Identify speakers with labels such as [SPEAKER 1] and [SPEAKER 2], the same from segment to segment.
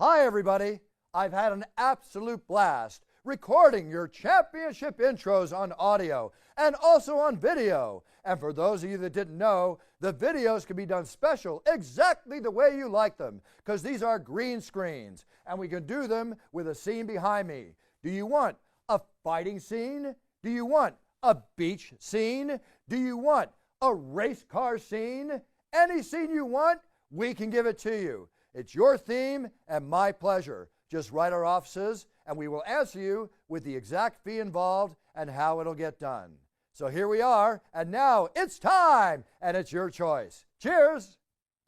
[SPEAKER 1] Hi, everybody. I've had an absolute blast recording your championship intros on audio and also on video. And for those of you that didn't know, the videos can be done special exactly the way you like them, because these are green screens and we can do them with a scene behind me. Do you want a fighting scene? Do you want a beach scene? Do you want a race car scene? Any scene you want, we can give it to you. It's your theme and my pleasure. Just write our offices and we will answer you with the exact fee involved and how it'll get done. So here we are, and now it's time, and it's your choice. Cheers!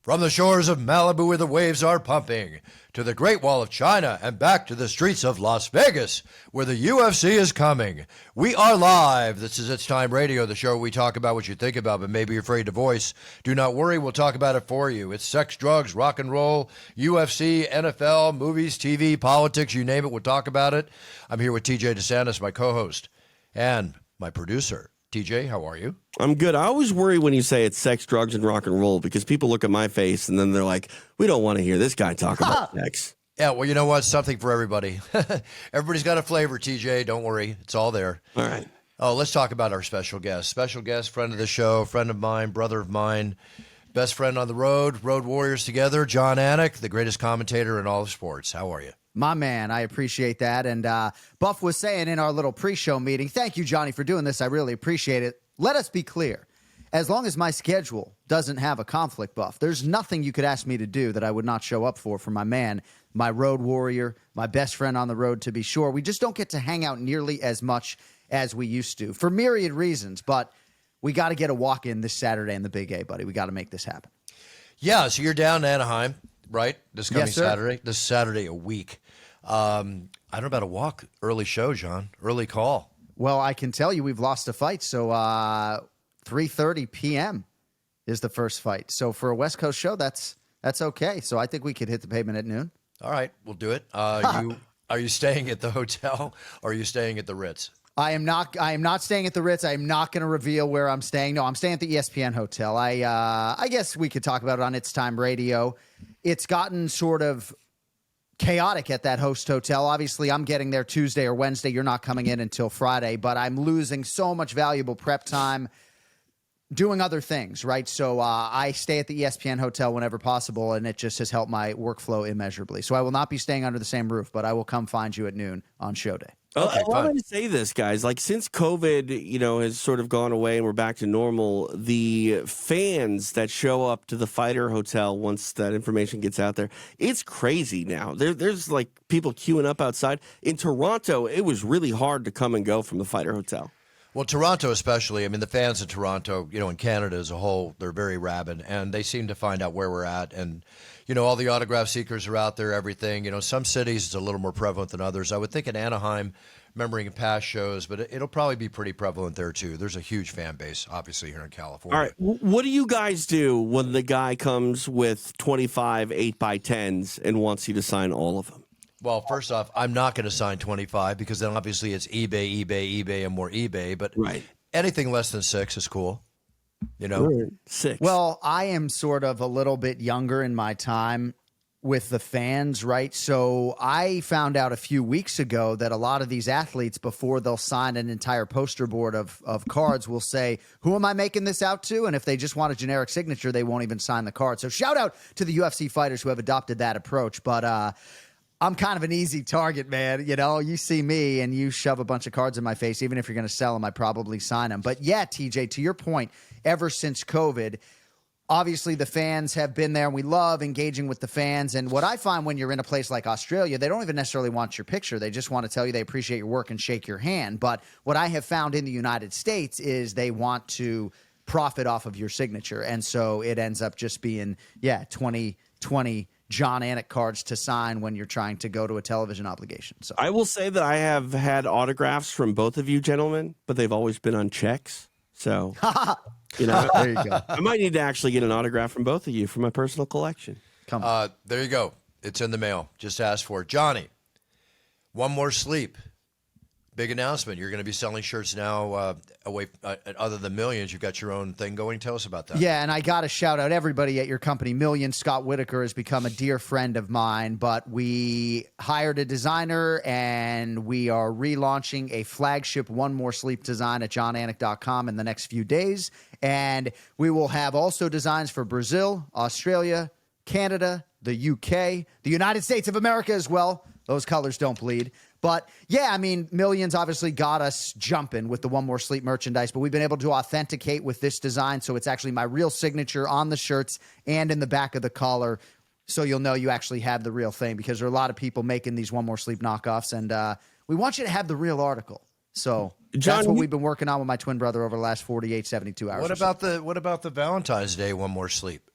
[SPEAKER 2] From the shores of Malibu where the waves are pumping, to the Great Wall of China, and back to the streets of Las Vegas where the UFC is coming. We are live. This is It's Time Radio, the show where we talk about what you think about but maybe you're afraid to voice. Do not worry, we'll talk about it for you. It's sex, drugs, rock and roll, UFC, NFL, movies, TV, politics, you name it, we'll talk about it. I'm here with TJ DeSantis, my co-host, and my producer. TJ, how are you?
[SPEAKER 3] I'm good. I always worry when you say it's sex, drugs, and rock and roll because people look at my face and then they're like, we don't want to hear this guy talk about sex.
[SPEAKER 2] Yeah, well, you know what? Something for everybody. Everybody's got a flavor, TJ. Don't worry. It's all there.
[SPEAKER 3] All right.
[SPEAKER 2] Oh, let's talk about our special guest. Special guest, friend of the show, friend of mine, brother of mine, best friend on the road warriors together, Jon Anik, the greatest commentator in all of sports. How are you?
[SPEAKER 4] My man, I appreciate that. And Buff was saying in our little pre-show meeting, thank you, Johnny, for doing this. I really appreciate it. Let us be clear. As long as my schedule doesn't have a conflict, Buff, there's nothing you could ask me to do that I would not show up for my man, my road warrior, my best friend on the road, to be sure. We just don't get to hang out nearly as much as we used to for myriad reasons. But we got to get a walk-in this Saturday in the Big A, buddy. We got to make this happen.
[SPEAKER 2] Yeah, so you're down in Anaheim, right? This coming
[SPEAKER 4] Yes, sir.
[SPEAKER 2] Saturday. This Saturday a week. I don't know about a walk. Early show, John. Early call.
[SPEAKER 4] Well, I can tell you we've lost a fight. So 3:30 p.m. is the first fight. So for a West Coast show, that's okay. So I think we could hit the pavement at noon.
[SPEAKER 2] All right, we'll do it. Are you staying at the hotel or are you staying at the Ritz?
[SPEAKER 4] I am not staying at the Ritz. I am not going to reveal where I'm staying. No, I'm staying at the ESPN hotel. I guess we could talk about it on It's Time Radio. It's gotten sort of chaotic at that host hotel. Obviously, I'm getting there Tuesday or Wednesday. You're not coming in until Friday, but I'm losing so much valuable prep time doing other things, right? So I stay at the ESPN hotel whenever possible, and it just has helped my workflow immeasurably. So I will not be staying under the same roof, but I will come find you at noon on show day.
[SPEAKER 3] Okay, I wanted to say this, guys. Like, since COVID, has sort of gone away and we're back to normal, the fans that show up to the Fighter Hotel once that information gets out there, it's crazy now. There's like people queuing up outside. In Toronto, it was really hard to come and go from the Fighter Hotel.
[SPEAKER 2] Well, Toronto especially. I mean, the fans in Toronto, in Canada as a whole, they're very rabid, and they seem to find out where we're at. And, all the autograph seekers are out there, everything. Some cities it's a little more prevalent than others. I would think in Anaheim, remembering in past shows, but it'll probably be pretty prevalent there, too. There's a huge fan base, obviously, here in California.
[SPEAKER 3] All right. What do you guys do when the guy comes with 25 8x10s and wants you to sign all of them?
[SPEAKER 2] Well, first off, I'm not going to sign 25 because then obviously it's eBay, and more eBay. But
[SPEAKER 3] right.
[SPEAKER 2] Anything less than 6 is cool.
[SPEAKER 3] 6.
[SPEAKER 4] Well, I am sort of a little bit younger in my time with the fans, right? So I found out a few weeks ago that a lot of these athletes, before they'll sign an entire poster board of cards, will say, who am I making this out to? And if they just want a generic signature, they won't even sign the card. So shout out to the UFC fighters who have adopted that approach. But I'm kind of an easy target, man. You see me and you shove a bunch of cards in my face. Even if you're going to sell them, I probably sign them. But yeah, TJ, to your point, ever since COVID, obviously the fans have been there and we love engaging with the fans. And what I find when you're in a place like Australia, they don't even necessarily want your picture. They just want to tell you they appreciate your work and shake your hand. But what I have found in the United States is they want to profit off of your signature. And so it ends up just being, 20 Jon Anik cards to sign when you're trying to go to a television obligation. So
[SPEAKER 3] I will say that I have had autographs from both of you gentlemen, but they've always been on checks. So,
[SPEAKER 4] there you go.
[SPEAKER 3] I might need to actually get an autograph from both of you for my personal collection.
[SPEAKER 4] Come on.
[SPEAKER 2] There you go. It's in the mail. Just ask for it. Johnny, one more sleep. Big announcement. You're going to be selling shirts now away other than Millions. You've got your own thing going. Tell us about that.
[SPEAKER 4] Yeah, and I got to shout out everybody at your company, Millions. Scott Whitaker has become a dear friend of mine, but we hired a designer, and we are relaunching a flagship One More Sleep design at jonanik.com in the next few days. And we will have also designs for Brazil, Australia, Canada, the UK, the United States of America as well. Those colors don't bleed. But, yeah, I mean, Millions obviously got us jumping with the One More Sleep merchandise, but we've been able to authenticate with this design, so it's actually my real signature on the shirts and in the back of the collar, so you'll know you actually have the real thing, because there are a lot of people making these One More Sleep knockoffs, and we want you to have the real article. So
[SPEAKER 3] John,
[SPEAKER 4] that's what we've been working on with my twin brother over the last 48, 72 hours.
[SPEAKER 2] What about the Valentine's Day One More Sleep?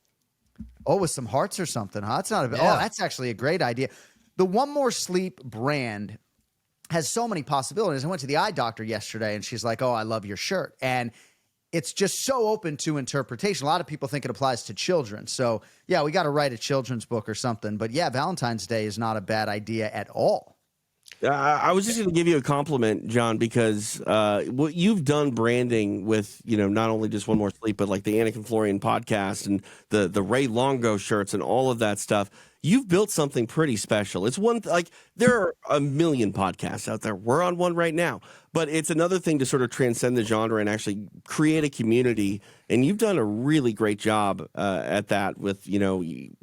[SPEAKER 4] Oh, with some hearts or something, huh? That's not
[SPEAKER 2] Yeah.
[SPEAKER 4] Oh, that's actually a great idea. The One More Sleep brand has so many possibilities. I went to the eye doctor yesterday, and she's like, "Oh, I love your shirt." And it's just so open to interpretation. A lot of people think it applies to children. So, yeah, we got to write a children's book or something. But, yeah, Valentine's Day is not a bad idea at all.
[SPEAKER 3] I was just going to give you a compliment, John, because what you've done branding with, not only just One More Sleep, but like the Anik and Florian podcast and the Ray Longo shirts and all of that stuff. You've built something pretty special. It's there are a million podcasts out there. We're on one right now, but it's another thing to sort of transcend the genre and actually create a community. And you've done a really great job at that with,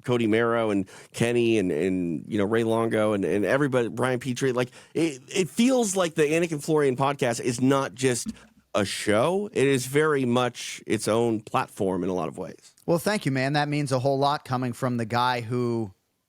[SPEAKER 3] Cody Marrow and Kenny and Ray Longo and everybody, Brian Petrie. Like it feels like the Anik and Florian podcast is not just a show. It is very much its own platform in a lot of ways.
[SPEAKER 4] Well, thank you, man. That means a whole lot coming from the guy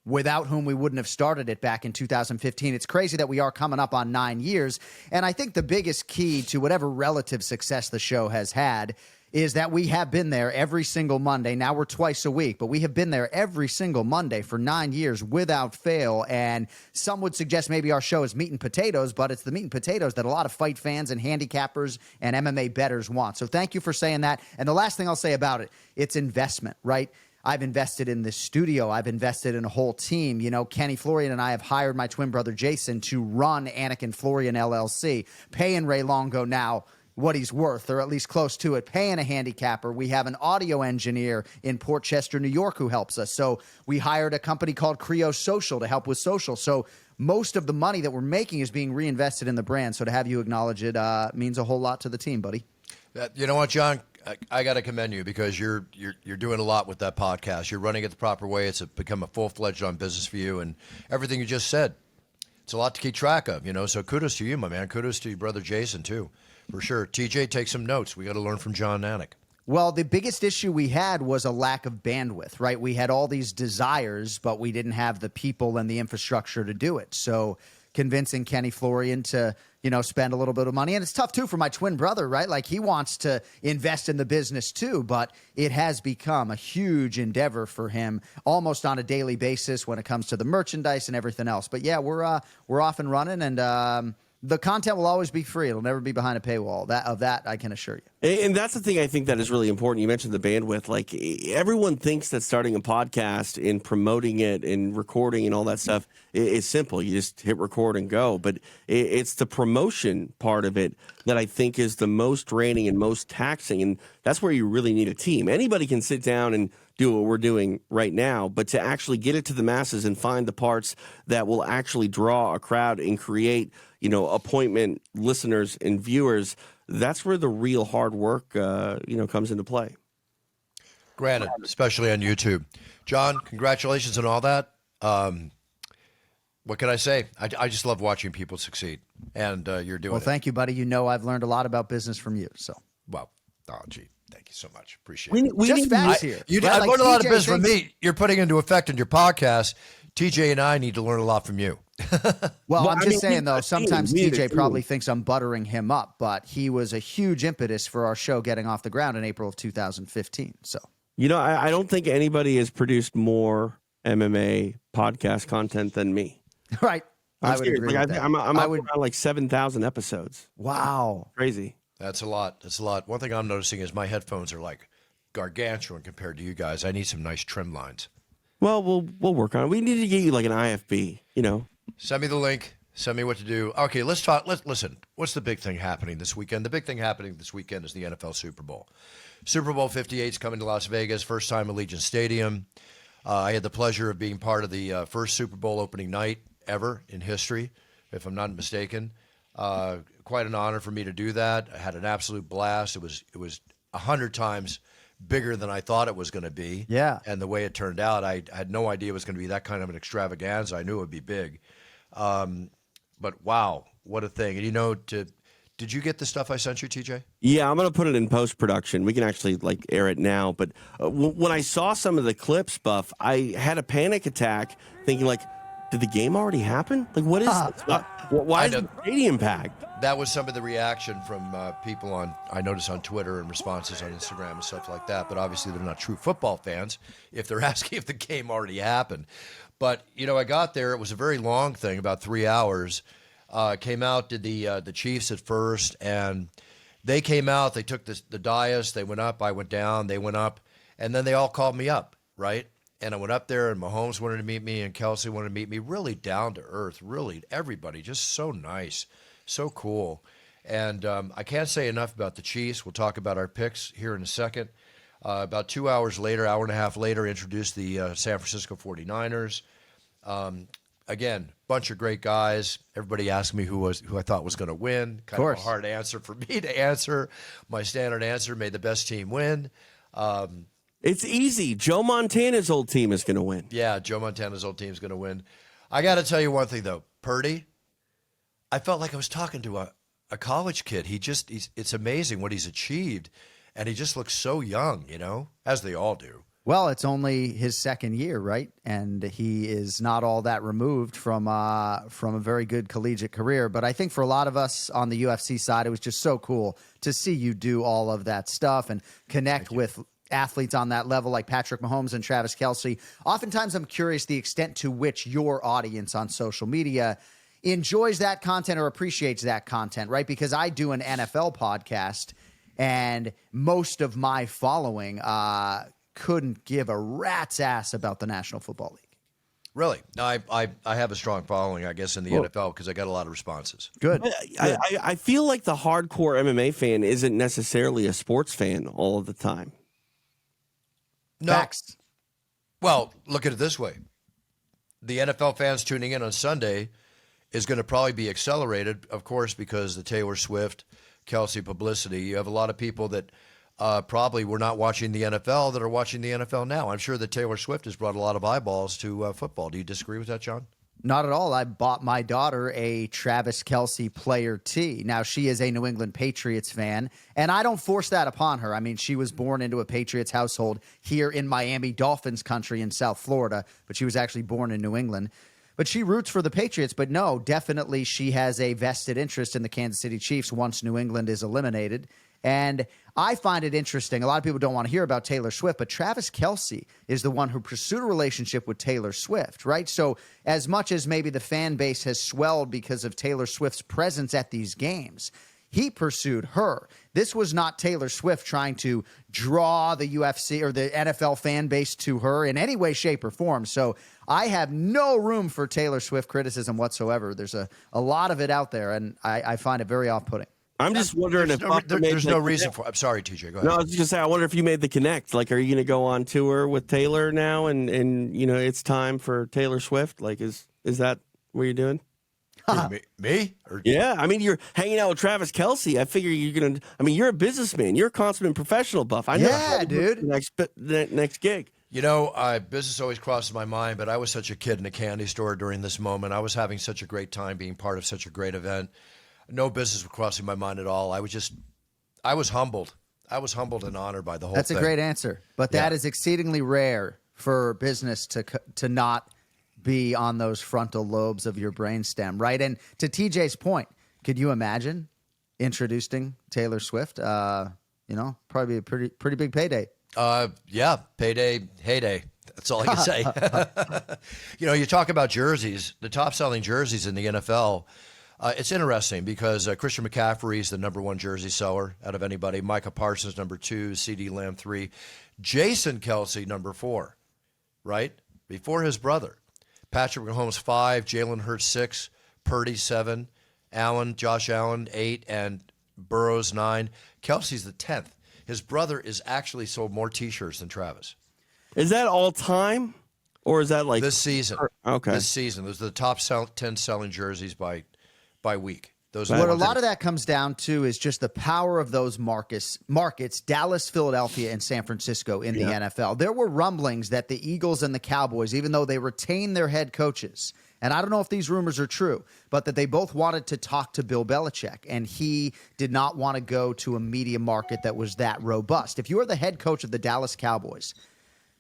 [SPEAKER 4] without whom we wouldn't have started it back in 2015. It's crazy that we are coming up on 9 years. And I think the biggest key to whatever relative success the show has had is that we have been there every single Monday. Now we're twice a week, but we have been there every single Monday for 9 years without fail. And some would suggest maybe our show is meat and potatoes, but it's the meat and potatoes that a lot of fight fans and handicappers and MMA bettors want. So thank you for saying that. And the last thing I'll say about it, it's investment, right? I've invested in this studio. I've invested in a whole team. Kenny Florian and I have hired my twin brother Jason to run Anik and Florian LLC, paying Ray Longo now what he's worth, or at least close to it, paying a handicapper. We have an audio engineer in Port Chester, New York, who helps us. So we hired a company called Creo Social to help with social. So most of the money that we're making is being reinvested in the brand. So to have you acknowledge it means a whole lot to the team, buddy.
[SPEAKER 2] You know what, John? I got to commend you because you're doing a lot with that podcast. You're running it the proper way. It's become a full-fledged on business for you, and everything you just said. It's a lot to keep track of, So kudos to you, my man. Kudos to your brother Jason too, for sure. TJ, take some notes. We got to learn from Jon Anik.
[SPEAKER 4] Well, the biggest issue we had was a lack of bandwidth, right? We had all these desires, but we didn't have the people and the infrastructure to do it. So convincing Kenny Florian to, spend a little bit of money. And it's tough, too, for my twin brother, right? Like, he wants to invest in the business, too, but it has become a huge endeavor for him almost on a daily basis when it comes to the merchandise and everything else. But, yeah, we're off and running, and the content will always be free. It'll never be behind a paywall. That I can assure you.
[SPEAKER 3] And that's the thing I think that is really important. You mentioned the bandwidth. Like, everyone thinks that starting a podcast and promoting it and recording and all that stuff is simple. You just hit record and go. But it's the promotion part of it that I think is the most draining and most taxing. And that's where you really need a team. Anybody can sit down and do what we're doing right now, but to actually get it to the masses and find the parts that will actually draw a crowd and create, appointment listeners and viewers, that's where the real hard work, comes into play.
[SPEAKER 2] Granted, especially on YouTube. John, congratulations on all that. What can I say? I just love watching people succeed, and you're doing it.
[SPEAKER 4] Well, thank you, buddy. I've learned a lot about business from you. So,
[SPEAKER 2] well, gee, thank you so much. Appreciate it.
[SPEAKER 4] we just facts here.
[SPEAKER 2] I learned a lot of business from me. You're putting into effect in your podcast. TJ and I need to learn a lot from you.
[SPEAKER 4] Well, I'm just saying, though, sometimes TJ probably thinks I'm buttering him up, but he was a huge impetus for our show getting off the ground in April of 2015. So,
[SPEAKER 3] I don't think anybody has produced more MMA podcast content than me.
[SPEAKER 4] Right. I would agree with that.
[SPEAKER 3] I'm up around like 7,000 episodes.
[SPEAKER 4] Wow.
[SPEAKER 3] Crazy.
[SPEAKER 2] That's a lot. That's a lot. One thing I'm noticing is my headphones are like gargantuan compared to you guys. I need some nice trim lines.
[SPEAKER 3] Well, we'll work on it. We need to get you like an IFB,
[SPEAKER 2] Send me the link. Send me what to do. Okay, let's talk. Listen. What's the big thing happening this weekend? The big thing happening this weekend is the NFL Super Bowl. Super Bowl 58 is coming to Las Vegas, first time at Allegiant Stadium. I had the pleasure of being part of the first Super Bowl opening night ever in history, if I'm not mistaken. Quite an honor for me to do that. I had an absolute blast. It was 100 times bigger than I thought it was going to be.
[SPEAKER 4] Yeah.
[SPEAKER 2] And the way it turned out, I had no idea it was going to be that kind of an extravaganza. I knew it would be big. But wow, what a thing. And did you get the stuff I sent you, TJ?
[SPEAKER 3] Yeah, I'm going to put it in post-production. We can actually air it now. But when I saw some of the clips, Buff, I had a panic attack thinking did the game already happen? What is this? Why is the stadium packed?
[SPEAKER 2] That was some of the reaction from people I noticed on Twitter and responses on Instagram and stuff like that. But obviously they're not true football fans if they're asking if the game already happened. But, I got there. It was a very long thing, about 3 hours. Came out, did the Chiefs at first, and they came out. They took the dais. They went up. I went down. They went up. And then they all called me up, right? And I went up there, and Mahomes wanted to meet me, and Kelsey wanted to meet me. Really down to earth, really everybody, just so nice, so cool. And I can't say enough about the Chiefs. We'll talk about our picks here in a second. About 2 hours later, hour and a half later, introduced the San Francisco 49ers. Again, bunch of great guys. Everybody asked me who I thought was going to win. Kind of a hard answer for me to answer. My standard answer: may the best team win.
[SPEAKER 3] It's easy. Joe Montana's old team is going to win.
[SPEAKER 2] Yeah, Joe Montana's old team is going to win. I got to tell you one thing though, Purdy. I felt like I was talking to a college kid. It's amazing what he's achieved, and he just looks so young, as they all do.
[SPEAKER 4] Well, it's only his second year, right? And he is not all that removed from a very good collegiate career. But I think for a lot of us on the UFC side, it was just so cool to see you do all of that stuff and connect with athletes on that level like Patrick Mahomes and Travis Kelce. Oftentimes, I'm curious the extent to which your audience on social media enjoys that content or appreciates that content, right? Because I do an NFL podcast, and most of my following couldn't give a rat's ass about the National Football League.
[SPEAKER 2] Really? No, I have a strong following, I guess, in the NFL because I got a lot of responses.
[SPEAKER 4] Good.
[SPEAKER 3] I feel like the hardcore MMA fan isn't necessarily a sports fan all of the time.
[SPEAKER 2] No.
[SPEAKER 4] Facts.
[SPEAKER 2] Well, look at it this way. The NFL fans tuning in on Sunday is going to probably be accelerated, of course, because the Taylor Swift, Kelsey publicity. You have a lot of people that probably were not watching the NFL that are watching the NFL now. I'm sure that Taylor Swift has brought a lot of eyeballs to football. Do you disagree with that, John?
[SPEAKER 4] Not at all. I bought my daughter a Travis Kelce player tee. Now, she is a New England Patriots fan, and I don't force that upon her. I mean, she was born into a Patriots household here in Miami Dolphins country in South Florida, but she was actually born in New England. But she roots for the Patriots, but no, definitely she has a vested interest in the Kansas City Chiefs once New England is eliminated. And I find it interesting. A lot of people don't want to hear about Taylor Swift, but Travis Kelce is the one who pursued a relationship with Taylor Swift, right? So as much as maybe the fan base has swelled because of Taylor Swift's presence at these games, he pursued her. This was not Taylor Swift trying to draw the UFC or the NFL fan base to her in any way, shape, or form. So I have no room for Taylor Swift criticism whatsoever. There's a lot of it out there, and I find it very off-putting.
[SPEAKER 3] I'm just wondering if
[SPEAKER 2] there's no reason for. I'm sorry, TJ. Go ahead.
[SPEAKER 3] No, I was just gonna say. I wonder if you made the connect. Are you gonna go on tour with Taylor now, and it's time for Taylor Swift? Is that what you're doing?
[SPEAKER 2] Me?
[SPEAKER 3] Yeah, I mean you're hanging out with Travis Kelce. I figure you're gonna. I mean you're a businessman. You're a consummate professional, Buff. I know.
[SPEAKER 4] Yeah, dude.
[SPEAKER 3] Next gig.
[SPEAKER 2] Business always crosses my mind, but I was such a kid in a candy store during this moment. I was having such a great time being part of such a great event. No business was crossing my mind at all. I was humbled. I was humbled and honored by the whole thing.
[SPEAKER 4] That's a great answer. But that is exceedingly rare for business to not be on those frontal lobes of your brainstem, right? And to TJ's point, could you imagine introducing Taylor Swift? Probably a pretty big payday.
[SPEAKER 2] Yeah, payday, heyday. That's all I can say. You talk about jerseys, the top-selling jerseys in the NFL. It's interesting because Christian McCaffrey is the number one jersey seller out of anybody. Micah Parsons, number 2. CeeDee Lamb, 3. Jason Kelce, number 4, right? Before his brother. Patrick Mahomes, 5. Jalen Hurts, 6. Purdy 7, Josh Allen 8, and Burrows 9. Kelsey's the 10th. His brother is actually sold more T-shirts than Travis.
[SPEAKER 3] Is that all time, or is that like
[SPEAKER 2] This season?
[SPEAKER 3] Okay.
[SPEAKER 2] This season. Those are the top 10 selling jerseys by week. Those are
[SPEAKER 4] What
[SPEAKER 2] the
[SPEAKER 4] a
[SPEAKER 2] ones
[SPEAKER 4] lot of that comes down to is just the power of those markets, Dallas, Philadelphia, and San Francisco in the NFL. There were rumblings that the Eagles and the Cowboys, even though they retained their head coaches, and I don't know if these rumors are true, but that they both wanted to talk to Bill Belichick, and he did not want to go to a media market that was that robust. If you are the head coach of the Dallas Cowboys,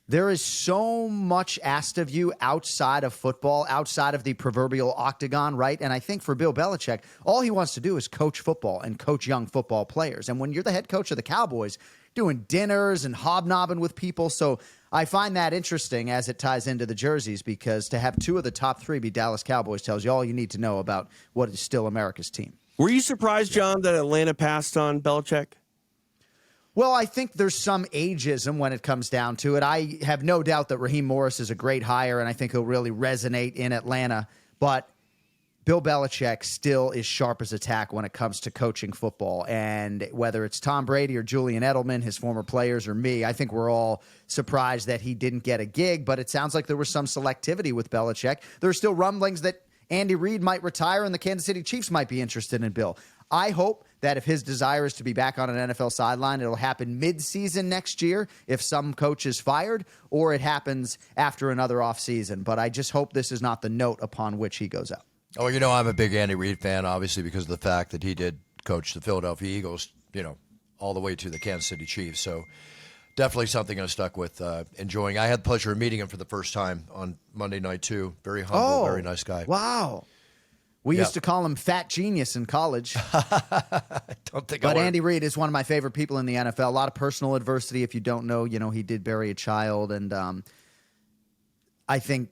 [SPEAKER 4] there is so much asked of you outside of football, outside of the proverbial octagon, right? And I think for Bill Belichick, all he wants to do is coach football and coach young football players. And when you're the head coach of the Cowboys, doing dinners and hobnobbing with people. So I find that interesting as it ties into the jerseys, because to have 2 of the top 3 be Dallas Cowboys tells you all you need to know about what is still America's team.
[SPEAKER 3] Were you surprised, John, that Atlanta passed on Belichick?
[SPEAKER 4] Well, I think there's some ageism when it comes down to it. I have no doubt that Raheem Morris is a great hire, and I think he'll really resonate in Atlanta. But Bill Belichick still is sharp as a tack when it comes to coaching football. And whether it's Tom Brady or Julian Edelman, his former players, or me, I think we're all surprised that he didn't get a gig. But it sounds like there was some selectivity with Belichick. There are still rumblings that Andy Reid might retire and the Kansas City Chiefs might be interested in Bill. I hope that if his desire is to be back on an NFL sideline, it'll happen mid-season next year if some coach is fired, or it happens after another offseason. But I just hope this is not the note upon which he goes out.
[SPEAKER 2] Oh, you know, I'm a big Andy Reid fan, obviously, because of the fact that he did coach the Philadelphia Eagles, all the way to the Kansas City Chiefs. So definitely something I stuck with, enjoying. I had the pleasure of meeting him for the first time on Monday night, too. Very humble, very nice guy.
[SPEAKER 4] Wow. We used to call him Fat Genius in college.
[SPEAKER 2] I don't think
[SPEAKER 4] But Andy Reid is one of my favorite people in the NFL. A lot of personal adversity. If you don't know, he did bury a child. And I think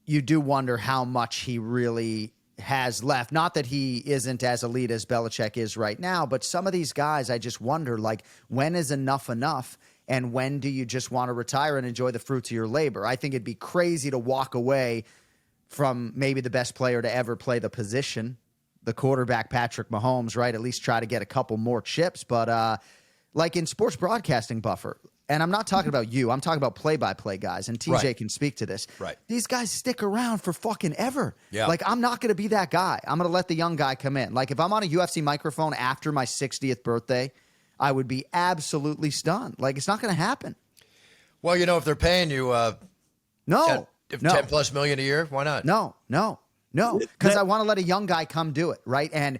[SPEAKER 4] you do wonder how much he really has left. Not that he isn't as elite as Belichick is right now, but some of these guys, I just wonder, like, when is enough enough? And when do you just want to retire and enjoy the fruits of your labor? I think it'd be crazy to walk away from maybe the best player to ever play the position, the quarterback, Patrick Mahomes, right? At least try to get a couple more chips. But like in sports broadcasting, Buffer, and I'm not talking about you, I'm talking about play-by-play guys, and TJ can speak to this.
[SPEAKER 2] Right.
[SPEAKER 4] These guys stick around for fucking ever.
[SPEAKER 2] Yeah.
[SPEAKER 4] Like, I'm not going to be that guy. I'm going to let the young guy come in. Like, if I'm on a UFC microphone after my 60th birthday, I would be absolutely stunned. Like, it's not going to happen.
[SPEAKER 2] Well, if they're paying you
[SPEAKER 4] No.
[SPEAKER 2] 10 plus million a year, why not?
[SPEAKER 4] No. Because I want to let a young guy come do it, right? And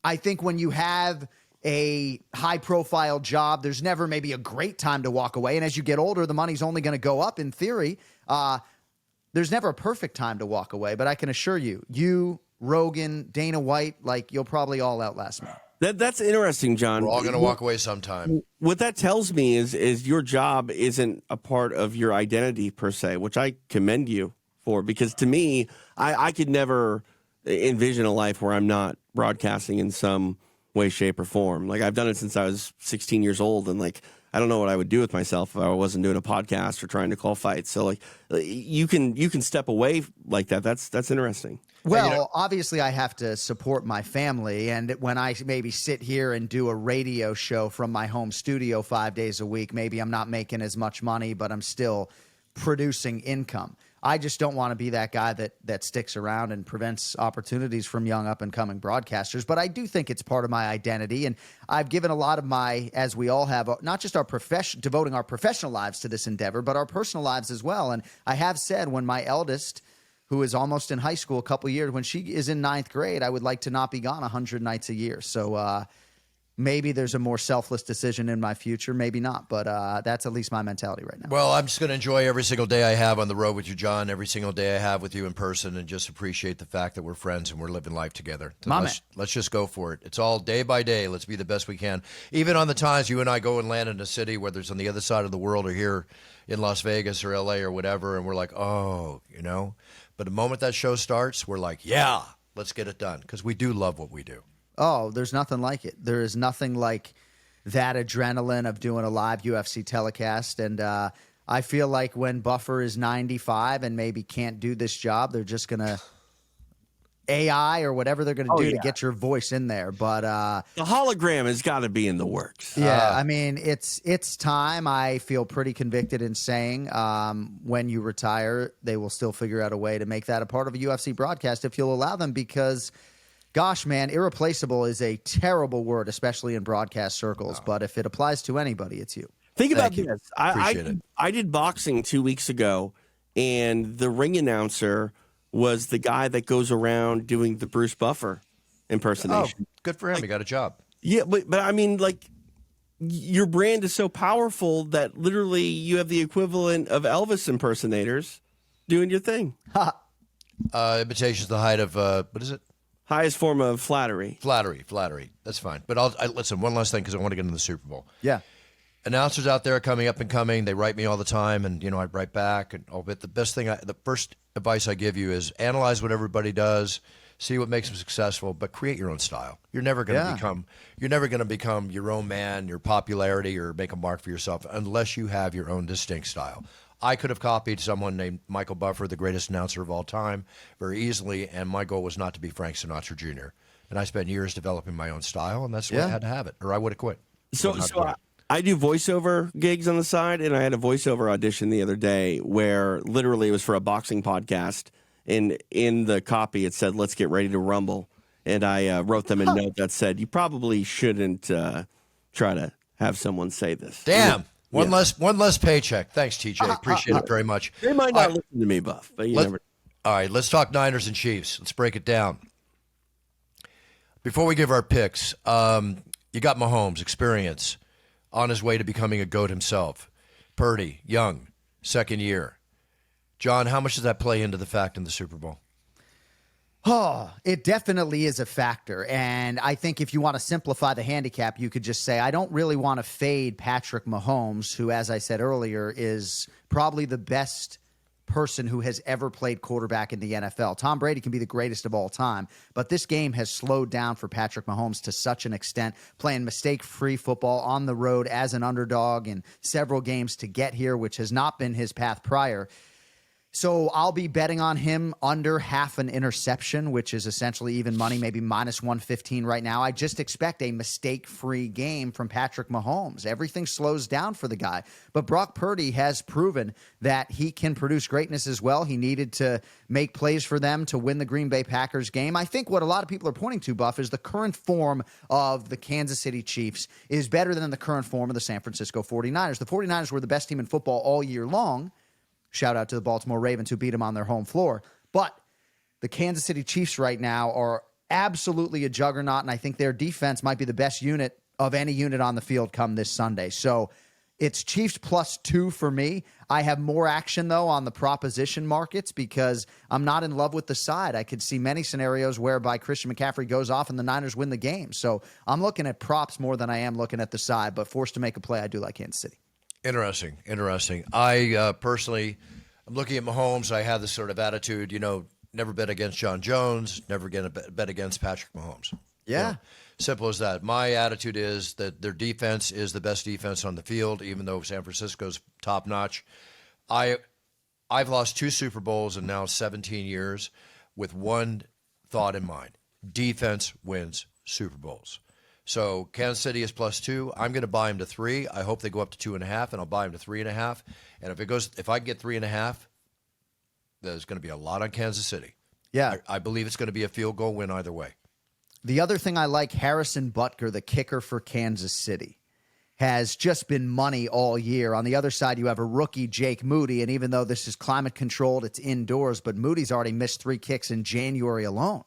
[SPEAKER 4] I think when you have a high-profile job, there's never maybe a great time to walk away. And as you get older, the money's only going to go up in theory. There's never a perfect time to walk away. But I can assure you, Rogan, Dana White, like, you'll probably all outlast me.
[SPEAKER 3] That's interesting, John.
[SPEAKER 2] We're all going to walk away sometime.
[SPEAKER 3] What that tells me is your job isn't a part of your identity per se, which I commend you for, because to me, I could never envision a life where I'm not broadcasting in some way, shape, or form. Like, I've done it since I was 16 years old, and like, I don't know what I would do with myself if I wasn't doing a podcast or trying to call fights. So like, you can step away like that. That's interesting.
[SPEAKER 4] Well, obviously, I have to support my family. And when I maybe sit here and do a radio show from my home studio 5 days a week, maybe I'm not making as much money, but I'm still producing income. I just don't want to be that guy that sticks around and prevents opportunities from young up-and-coming broadcasters. But I do think it's part of my identity. And I've given a lot of my, as we all have, not just our devoting our professional lives to this endeavor, but our personal lives as well. And I have said, when my eldest, who is almost in high school a couple years, when she is in 9th grade, I would like to not be gone 100 nights a year. So maybe there's a more selfless decision in my future, maybe not. But that's at least my mentality right now.
[SPEAKER 2] Well, I'm just going to enjoy every single day I have on the road with you, John, every single day I have with you in person, and just appreciate the fact that we're friends and we're living life together. So let's just go for it. It's all day by day. Let's be the best we can. Even on the times you and I go and land in a city, whether it's on the other side of the world or here in Las Vegas or LA or whatever, and we're like, But the moment that show starts, we're like, yeah, let's get it done, because we do love what we do.
[SPEAKER 4] Oh, there's nothing like it. There is nothing like that adrenaline of doing a live UFC telecast. And I feel like when Buffer is 95 and maybe can't do this job, they're just going to AI or whatever they're going to do to
[SPEAKER 3] yeah.
[SPEAKER 4] get your voice in there. But
[SPEAKER 3] The hologram has got to be in the works.
[SPEAKER 4] yeah, I mean, it's time. I feel pretty convicted in saying when you retire, they will still figure out a way to make that a part of a UFC broadcast if you'll allow them, because gosh, man, irreplaceable is a terrible word, especially in broadcast circles. But if it applies to anybody, it's you.
[SPEAKER 3] Think about
[SPEAKER 2] Thank you.
[SPEAKER 3] this.
[SPEAKER 2] Appreciate it.
[SPEAKER 3] I did boxing 2 weeks ago, and the ring announcer was the guy that goes around doing the Bruce Buffer
[SPEAKER 2] Oh,
[SPEAKER 3] impersonation.
[SPEAKER 2] good for him. He got a job.
[SPEAKER 3] Yeah, but I mean, like, your brand is so powerful that literally you have the equivalent of Elvis impersonators doing your thing.
[SPEAKER 2] Imitation's the height of, what is it?
[SPEAKER 3] Highest form of flattery.
[SPEAKER 2] Flattery. That's fine. But listen, one last thing, because I want to get into the Super Bowl.
[SPEAKER 4] Yeah.
[SPEAKER 2] Announcers out there coming up and coming, they write me all the time, and I write back and all. But the first advice I give you is analyze what everybody does, see what makes them successful, but create your own style. You're never going to become your own man, your popularity, or make a mark for yourself unless you have your own distinct style. I could have copied someone named Michael Buffer, the greatest announcer of all time, very easily, and my goal was not to be Frank Sinatra Jr. And I spent years developing my own style, and that's why I had to have it, or I would have quit.
[SPEAKER 3] So I do voiceover gigs on the side, and I had a voiceover audition the other day where literally it was for a boxing podcast, and in the copy it said, "Let's get ready to rumble." And I wrote them a note that said, "You probably shouldn't try to have someone say this."
[SPEAKER 2] Damn. One less paycheck. Thanks, TJ. Appreciate it very much.
[SPEAKER 3] They might not listen to me, Buff, but you never.
[SPEAKER 2] All right, let's talk Niners and Chiefs. Let's break it down. Before we give our picks, you got Mahomes, experience, on his way to becoming a GOAT himself. Purdy, young, second year. John, how much does that play into the fact in the Super Bowl?
[SPEAKER 4] Oh, it definitely is a factor. And I think if you want to simplify the handicap, you could just say, I don't really want to fade Patrick Mahomes, who, as I said earlier, is probably the best person who has ever played quarterback in the NFL. Tom Brady can be the greatest of all time, but this game has slowed down for Patrick Mahomes to such an extent, playing mistake-free football on the road as an underdog in several games to get here, which has not been his path prior. So I'll be betting on him under half an interception, which is essentially even money, maybe minus 115 right now. I just expect a mistake-free game from Patrick Mahomes. Everything slows down for the guy. But Brock Purdy has proven that he can produce greatness as well. He needed to make plays for them to win the Green Bay Packers game. I think what a lot of people are pointing to, Buff, is the current form of the Kansas City Chiefs is better than the current form of the San Francisco 49ers. The 49ers were the best team in football all year long. Shout out to the Baltimore Ravens who beat them on their home floor. But the Kansas City Chiefs right now are absolutely a juggernaut, and I think their defense might be the best unit of any unit on the field come this Sunday. So it's Chiefs +2 for me. I have more action, though, on the proposition markets because I'm not in love with the side. I could see many scenarios whereby Christian McCaffrey goes off and the Niners win the game. So I'm looking at props more than I am looking at the side, but forced to make a play, I do like Kansas City.
[SPEAKER 2] Interesting. I personally, I'm looking at Mahomes. I have this sort of attitude, never bet against John Jones, never get a bet against Patrick Mahomes.
[SPEAKER 4] Yeah.
[SPEAKER 2] Simple as that. My attitude is that their defense is the best defense on the field, even though San Francisco's top notch. I've lost 2 Super Bowls in now 17 years with one thought in mind. Defense wins Super Bowls. So Kansas City is +2. I'm going to buy them to 3. I hope they go up to 2.5, and I'll buy them to 3.5. And if I can get 3.5, there's going to be a lot on Kansas City.
[SPEAKER 4] Yeah.
[SPEAKER 2] I believe it's going to be a field goal win either way.
[SPEAKER 4] The other thing I like, Harrison Butker, the kicker for Kansas City, has just been money all year. On the other side, you have a rookie, Jake Moody, and even though this is climate-controlled, it's indoors, but Moody's already missed 3 kicks in January alone.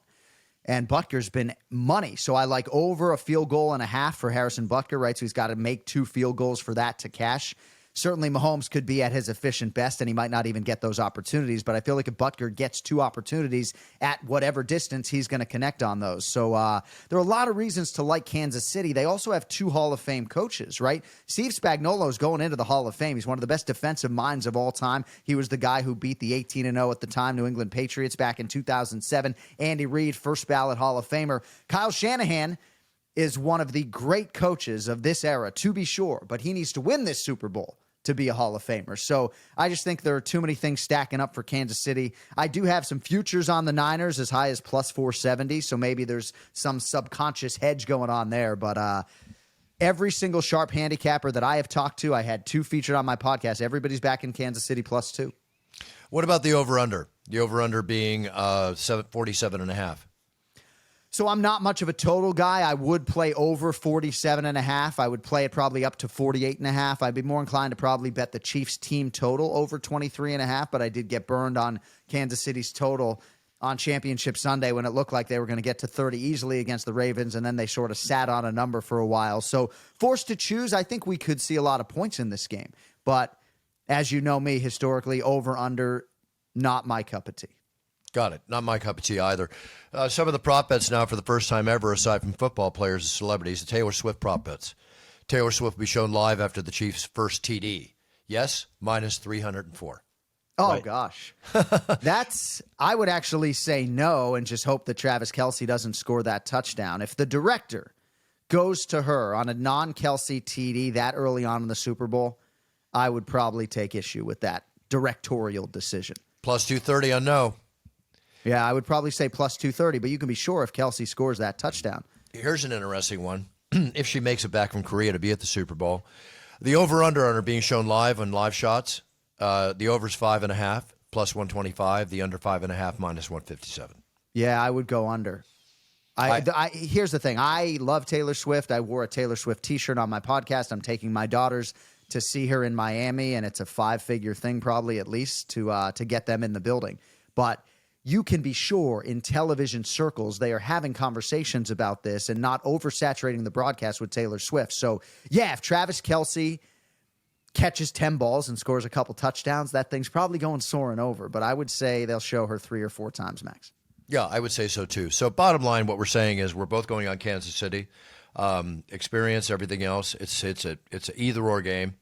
[SPEAKER 4] And Butker's been money. So I like over a field goal and a half for Harrison Butker, right? So he's got to make 2 field goals for that to cash. Certainly Mahomes could be at his efficient best, and he might not even get those opportunities. But I feel like if Butker gets 2 opportunities at whatever distance, he's going to connect on those. So there are a lot of reasons to like Kansas City. They also have 2 Hall of Fame coaches, right? Steve Spagnuolo is going into the Hall of Fame. He's one of the best defensive minds of all time. He was the guy who beat the 18-0 at the time New England Patriots back in 2007. Andy Reid, first ballot Hall of Famer. Kyle Shanahan is one of the great coaches of this era, to be sure, but he needs to win this Super Bowl to be a Hall of Famer. So I just think there are too many things stacking up for Kansas City. I do have some futures on the Niners as high as plus 470, so maybe there's some subconscious hedge going on there. But every single sharp handicapper that I have talked to, I had 2 featured on my podcast. Everybody's back in Kansas City plus 2.
[SPEAKER 2] What about the over-under? The over-under being 47.5.
[SPEAKER 4] So I'm not much of a total guy. I would play over 47.5. I would play it probably up to 48.5. I'd be more inclined to probably bet the Chiefs team total over 23.5, but I did get burned on Kansas City's total on Championship Sunday when it looked like they were going to get to 30 easily against the Ravens, and then they sort of sat on a number for a while. So forced to choose, I think we could see a lot of points in this game. But as you know me, historically, over, under, not my cup of tea.
[SPEAKER 2] Got it. Not my cup of tea either. Some of the prop bets now for the first time ever, aside from football players and celebrities, the Taylor Swift prop bets. Taylor Swift will be shown live after the Chiefs' first TD. Yes, minus 304.
[SPEAKER 4] Oh,
[SPEAKER 2] Right.
[SPEAKER 4] gosh. I would actually say no and just hope that Travis Kelce doesn't score that touchdown. If the director goes to her on a non-Kelce TD that early on in the Super Bowl, I would probably take issue with that directorial decision.
[SPEAKER 2] Plus 230 on no.
[SPEAKER 4] Yeah, I would probably say plus 230, but you can be sure if Kelce scores that touchdown.
[SPEAKER 2] Here's an interesting one. If she makes it back from Korea to be at the Super Bowl, the over-under on her being shown live on live shots, the over's 5.5, plus 125, the under 5.5, minus 157.
[SPEAKER 4] Yeah, I would go under. Here's the thing. I love Taylor Swift. I wore a Taylor Swift T-shirt on my podcast. I'm taking my daughters to see her in Miami, and it's a 5-figure thing probably at least to get them in the building. But you can be sure in television circles they are having conversations about this and not oversaturating the broadcast with Taylor Swift. So, yeah, if Travis Kelce catches 10 balls and scores a couple touchdowns, that thing's probably going soaring over. But I would say they'll show her 3 or 4 times max.
[SPEAKER 2] Yeah, I would say so too. So bottom line, what we're saying is we're both going on Kansas City. Experience, everything else. It's an either-or game.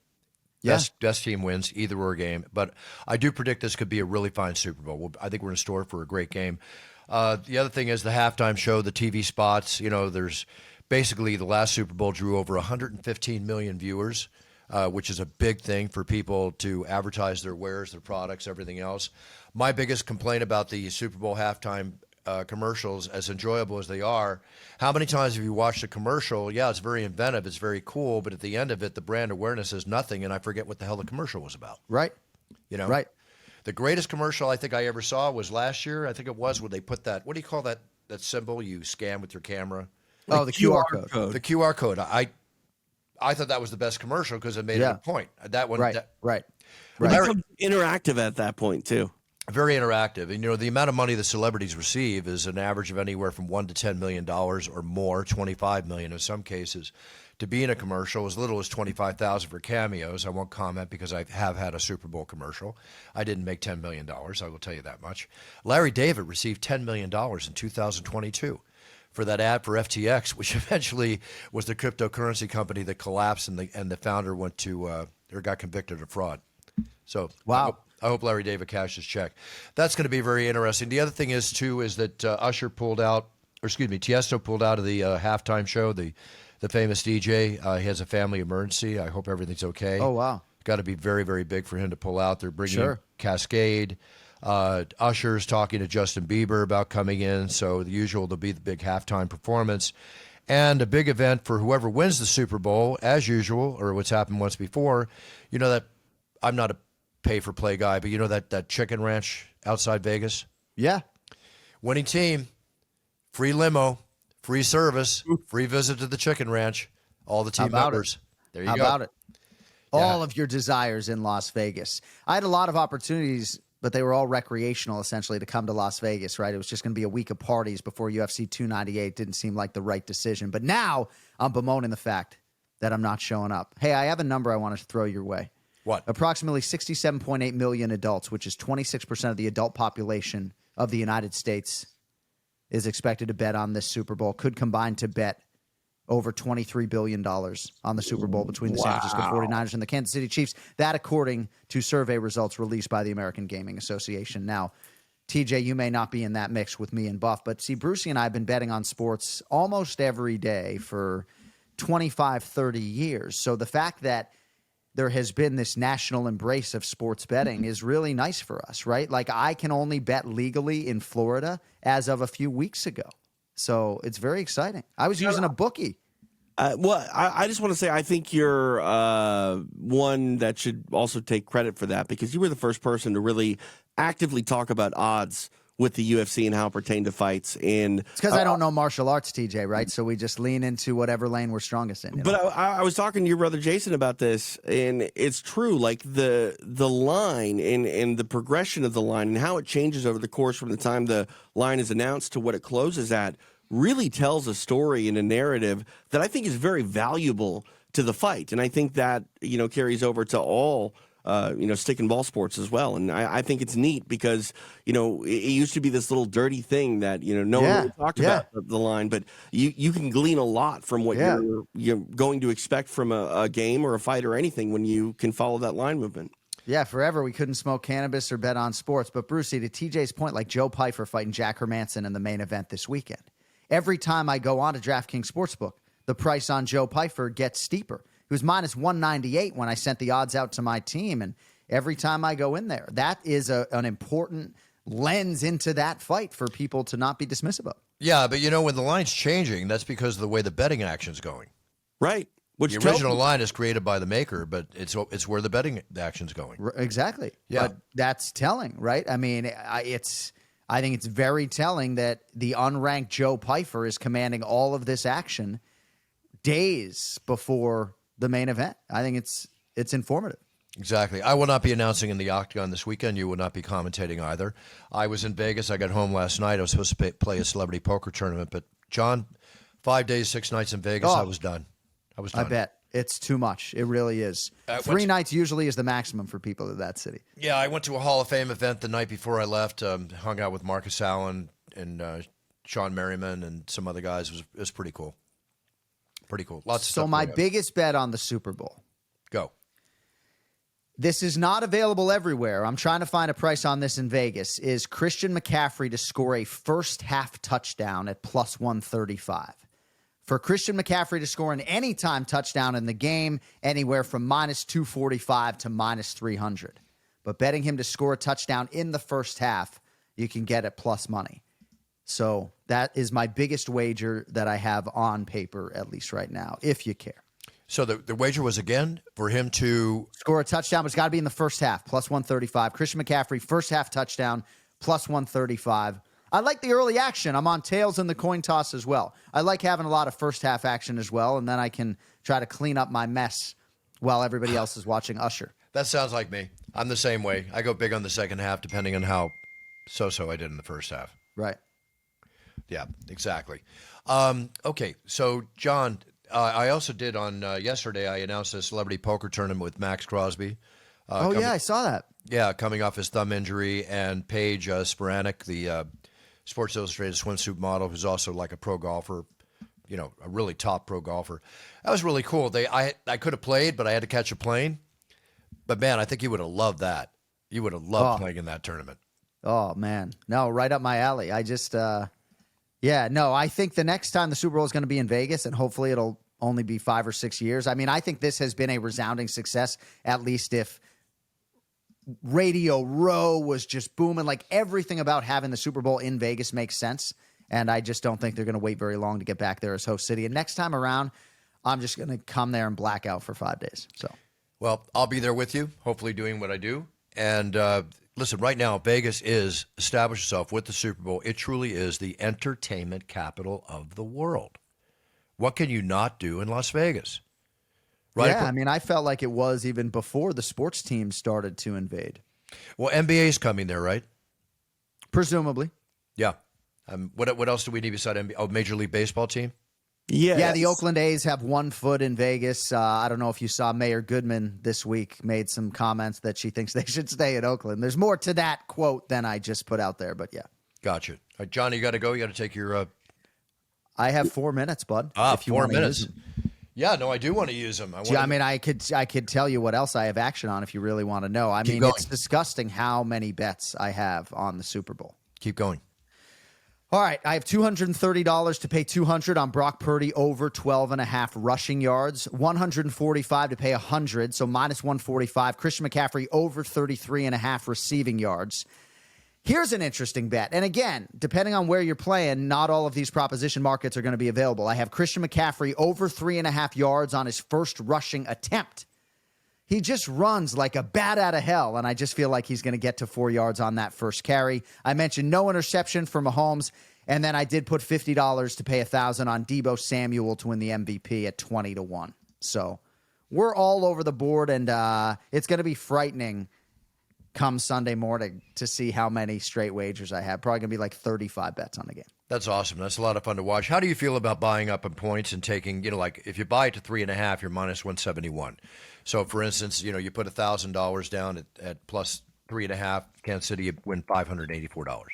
[SPEAKER 4] Yeah.
[SPEAKER 2] Best team wins, either-or game. But I do predict this could be a really fine Super Bowl. I think we're in store for a great game. The other thing is the halftime show, the TV spots. You know, there's basically the last Super Bowl drew over 115 million viewers, which is a big thing for people to advertise their wares, their products, everything else. My biggest complaint about the Super Bowl halftime commercials, as enjoyable as they are, how many times have you watched a commercial? Yeah, it's very inventive, it's very cool, but at the end of it, the brand awareness is nothing, and I forget what the hell the commercial was about.
[SPEAKER 4] Right.
[SPEAKER 2] You know?
[SPEAKER 4] Right.
[SPEAKER 2] The greatest commercial I think I ever saw was last year. I think it was when they put that, what do you call that symbol you scan with your camera?
[SPEAKER 4] Oh, the QR code.
[SPEAKER 2] The QR code. I thought that was the best commercial because it made a point. That one.
[SPEAKER 4] Right.
[SPEAKER 3] It becomes interactive at that point, too.
[SPEAKER 2] Very interactive. And, you know, the amount of money the celebrities receive is an average of anywhere from $1 to $10 million or more, $25 million in some cases. To be in a commercial, as little as $25,000 for cameos. I won't comment because I have had a Super Bowl commercial. I didn't make $10 million, I will tell you that much. Larry David received $10 million in 2022 for that ad for FTX, which eventually was the cryptocurrency company that collapsed and the founder went to or got convicted of fraud. So
[SPEAKER 4] wow.
[SPEAKER 2] I hope Larry David cashed his check. That's going to be very interesting. The other thing is, too, is that Tiesto pulled out of the halftime show, the famous DJ. He has a family emergency. I hope everything's okay.
[SPEAKER 4] Oh, wow.
[SPEAKER 2] Got to be very, very big for him to pull out. They're bringing in Cascade. Usher's talking to Justin Bieber about coming in. So the usual, there'll be the big halftime performance. And a big event for whoever wins the Super Bowl, as usual, or what's happened once before. You know that I'm not a pay-for-play guy, but you know that chicken ranch outside Vegas?
[SPEAKER 4] Yeah.
[SPEAKER 2] Winning team, free limo, free service, free visit to the chicken ranch, all the team members. There you go.
[SPEAKER 4] How about it? All of your desires in Las Vegas. I had a lot of opportunities, but they were all recreational, essentially, to come to Las Vegas, right? It was just going to be a week of parties before UFC 298. Didn't seem like the right decision. But now I'm bemoaning the fact that I'm not showing up. Hey, I have a number I wanted to throw your way.
[SPEAKER 2] What?
[SPEAKER 4] Approximately 67.8 million adults, which is 26% of the adult population of the United States, is expected to bet on this Super Bowl, could combine to bet over $23 billion on the Super Bowl between the San Francisco 49ers and the Kansas City Chiefs. That according to survey results released by the American Gaming Association. Now, TJ, you may not be in that mix with me and Buff, but see, Brucey and I have been betting on sports almost every day for 25, 30 years. So the fact that there has been this national embrace of sports betting is really nice for us, right? Like I can only bet legally in Florida as of a few weeks ago. So it's very exciting. I was using a bookie.
[SPEAKER 3] I just want to say I think you're one that should also take credit for that because you were the first person to really actively talk about odds with the UFC and how it pertained to fights. And
[SPEAKER 4] it's because I don't know martial arts, TJ, right? So we just lean into whatever lane we're strongest in.
[SPEAKER 3] But I was talking to your brother Jason about this, and it's true. Like the line and the progression of the line and how it changes over the course from the time the line is announced to what it closes at really tells a story and a narrative that I think is very valuable to the fight. And I think that, carries over to all, stick and ball sports as well. And I think it's neat because, it used to be this little dirty thing that, no one really talked about the line, but you can glean a lot from what you're going to expect from a game or a fight or anything when you can follow that line movement.
[SPEAKER 4] Yeah, forever we couldn't smoke cannabis or bet on sports. But Brucey, to TJ's point, like Joe Pyfer fighting Jack Hermanson in the main event this weekend. Every time I go on to DraftKings Sportsbook, the price on Joe Pyfer gets steeper. It was minus 198 when I sent the odds out to my team, and every time I go in there, that is an important lens into that fight for people to not be dismissive of.
[SPEAKER 2] Yeah, but when the line's changing, that's because of the way the betting action's going.
[SPEAKER 3] Right.
[SPEAKER 2] The original line is created by the maker, but it's where the betting action's going.
[SPEAKER 4] Exactly.
[SPEAKER 2] Yeah.
[SPEAKER 4] But that's telling, right? I mean, I think it's very telling that the unranked Joe Pyfer is commanding all of this action days before the main event. I think it's informative.
[SPEAKER 2] Exactly. I will not be announcing in the Octagon this weekend. You will not be commentating either. I was in Vegas. I got home last night. I was supposed to play a celebrity poker tournament, but John, 5 days, 6 nights in Vegas, I was done.
[SPEAKER 4] I bet. It's too much. It really is. 3 nights usually is the maximum for people in that city.
[SPEAKER 2] Yeah, I went to a Hall of Fame event the night before I left. Hung out with Marcus Allen and Sean Merriman and some other guys. It was pretty cool. Pretty cool. Lots of stuff.
[SPEAKER 4] So my biggest bet on the Super Bowl.
[SPEAKER 2] Go.
[SPEAKER 4] This is not available everywhere. I'm trying to find a price on this in Vegas. Is Christian McCaffrey to score a first half touchdown at plus 135. For Christian McCaffrey to score an anytime touchdown in the game, anywhere from minus 245 to minus 300. But betting him to score a touchdown in the first half, you can get at plus money. So that is my biggest wager that I have on paper, at least right now, if you care.
[SPEAKER 2] So the wager was, again, for him to
[SPEAKER 4] score a touchdown, but it's got to be in the first half, plus 135. Christian McCaffrey, first half touchdown, plus 135. I like the early action. I'm on tails in the coin toss as well. I like having a lot of first half action as well, and then I can try to clean up my mess while everybody else is watching Usher.
[SPEAKER 2] That sounds like me. I'm the same way. I go big on the second half, depending on how so-so I did in the first half.
[SPEAKER 4] Right.
[SPEAKER 2] Yeah, exactly. Okay, so, John, I also did on yesterday, I announced a celebrity poker tournament with Max Crosby.
[SPEAKER 4] I saw that.
[SPEAKER 2] Yeah, coming off his thumb injury, and Paige Spiranek, the Sports Illustrated swimsuit model, who's also like a pro golfer, a really top pro golfer. That was really cool. I could have played, but I had to catch a plane. But, man, I think you would have loved that. You would have loved playing in that tournament.
[SPEAKER 4] Oh, man. No, right up my alley. I just, I think the next time the Super Bowl is going to be in Vegas, and hopefully it'll only be 5 or 6 years. I mean, I think this has been a resounding success, at least if Radio Row was just booming. Like everything about having the Super Bowl in Vegas makes sense. And I just don't think they're going to wait very long to get back there as host city. And next time around, I'm just going to come there and black out for 5 days. So,
[SPEAKER 2] well, I'll be there with you, hopefully doing what I do. And listen, right now, Vegas is established itself with the Super Bowl. It truly is the entertainment capital of the world. What can you not do in Las Vegas? Right?
[SPEAKER 4] Yeah, I mean, I felt like it was even before the sports teams started to invade.
[SPEAKER 2] Well, NBA's coming there, right?
[SPEAKER 4] Presumably.
[SPEAKER 2] Yeah. What else do we need beside NBA? Oh, Major League Baseball team?
[SPEAKER 4] Yeah, the Oakland A's have 1 foot in Vegas. I don't know if you saw Mayor Goodman this week made some comments that she thinks they should stay in Oakland. There's more to that quote than I just put out there, but yeah.
[SPEAKER 2] Gotcha. All right, Johnny, you got to go. You got to take your...
[SPEAKER 4] I have 4 minutes, bud.
[SPEAKER 2] If you 4 minutes. Yeah, no, I do want to use them.
[SPEAKER 4] I could tell you what else I have action on if you really want to know. It's disgusting how many bets I have on the Super Bowl.
[SPEAKER 2] Keep going.
[SPEAKER 4] All right, I have $230 to pay $200 on Brock Purdy over 12.5 rushing yards, $145 to pay $100, so minus 145. Christian McCaffrey over 33.5 receiving yards. Here's an interesting bet. And again, depending on where you're playing, not all of these proposition markets are going to be available. I have Christian McCaffrey over 3.5 yards on his first rushing attempt. He just runs like a bat out of hell, and I just feel like he's going to get to 4 yards on that first carry. I mentioned no interception for Mahomes, and then I did put $50 to pay $1,000 on Deebo Samuel to win the MVP at 20-1. So we're all over the board, and it's going to be frightening come Sunday morning to see how many straight wagers I have. Probably going to be like 35 bets on the game.
[SPEAKER 2] That's awesome. That's a lot of fun to watch. How do you feel about buying up in points and taking, like if you buy it to 3.5, you're minus 171. So, for instance, you put $1,000 down at plus 3.5, Kansas City, you win $584.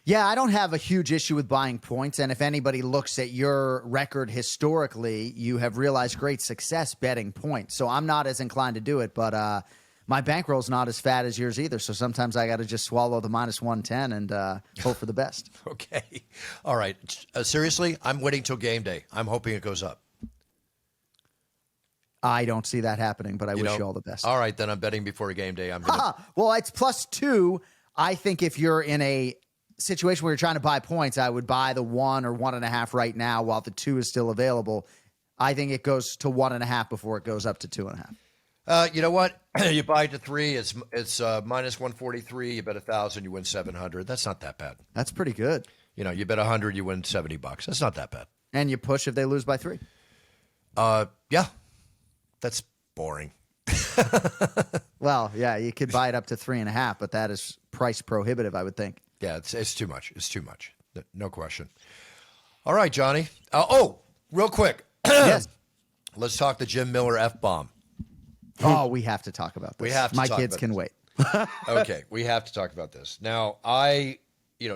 [SPEAKER 4] Yeah, I don't have a huge issue with buying points. And if anybody looks at your record historically, you have realized great success betting points. So I'm not as inclined to do it, but my bankroll's not as fat as yours either. So sometimes I got to just swallow the minus 110 and hope for the best.
[SPEAKER 2] Okay. All right. Seriously, I'm waiting till game day. I'm hoping it goes up.
[SPEAKER 4] I don't see that happening, but I wish you all the best.
[SPEAKER 2] All right, then I'm betting before game day.
[SPEAKER 4] Well, it's +2. I think if you're in a situation where you're trying to buy points, I would buy the 1 or 1.5 right now while the 2 is still available. I think it goes to 1.5 before it goes up to 2.5.
[SPEAKER 2] You know what? You buy it to 3. It's minus 143. You bet 1,000, you win 700. That's not that bad.
[SPEAKER 4] That's pretty good.
[SPEAKER 2] You bet 100, you win $70. That's not that bad.
[SPEAKER 4] And you push if they lose by 3.
[SPEAKER 2] Yeah. That's boring.
[SPEAKER 4] Well, yeah, you could buy it up to 3.5, but that is price prohibitive, I would think.
[SPEAKER 2] Yeah, it's too much. It's too much. No question. All right, Johnny. Real quick.
[SPEAKER 4] Yes.
[SPEAKER 2] Let's talk the Jim Miller F-bomb.
[SPEAKER 4] Oh, we have to talk about this.
[SPEAKER 2] We have to
[SPEAKER 4] My
[SPEAKER 2] talk
[SPEAKER 4] kids
[SPEAKER 2] about
[SPEAKER 4] can
[SPEAKER 2] this.
[SPEAKER 4] wait.
[SPEAKER 2] Okay, we have to talk about this. Now,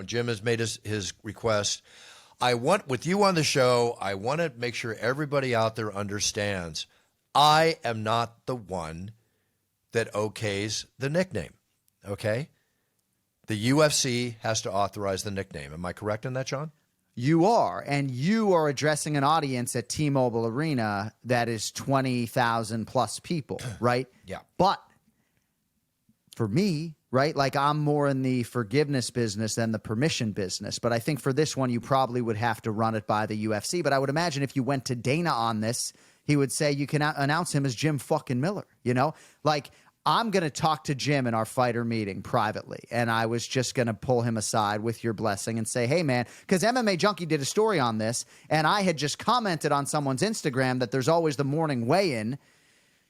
[SPEAKER 2] Jim has made his request. I want, with you on the show, I want to make sure everybody out there understands I am not the one that okays the nickname, okay? The UFC has to authorize the nickname. Am I correct in that, John?
[SPEAKER 4] You are, and you are addressing an audience at T-Mobile Arena that is 20,000 plus people, right?
[SPEAKER 2] Yeah.
[SPEAKER 4] But for me, right, like I'm more in the forgiveness business than the permission business. But I think for this one, you probably would have to run it by the UFC. But I would imagine if you went to Dana on this, he would say you can announce him as Jim fucking Miller, Like, I'm going to talk to Jim in our fighter meeting privately, and I was just going to pull him aside with your blessing and say, hey, man, because MMA Junkie did a story on this, and I had just commented on someone's Instagram that there's always the morning weigh-in.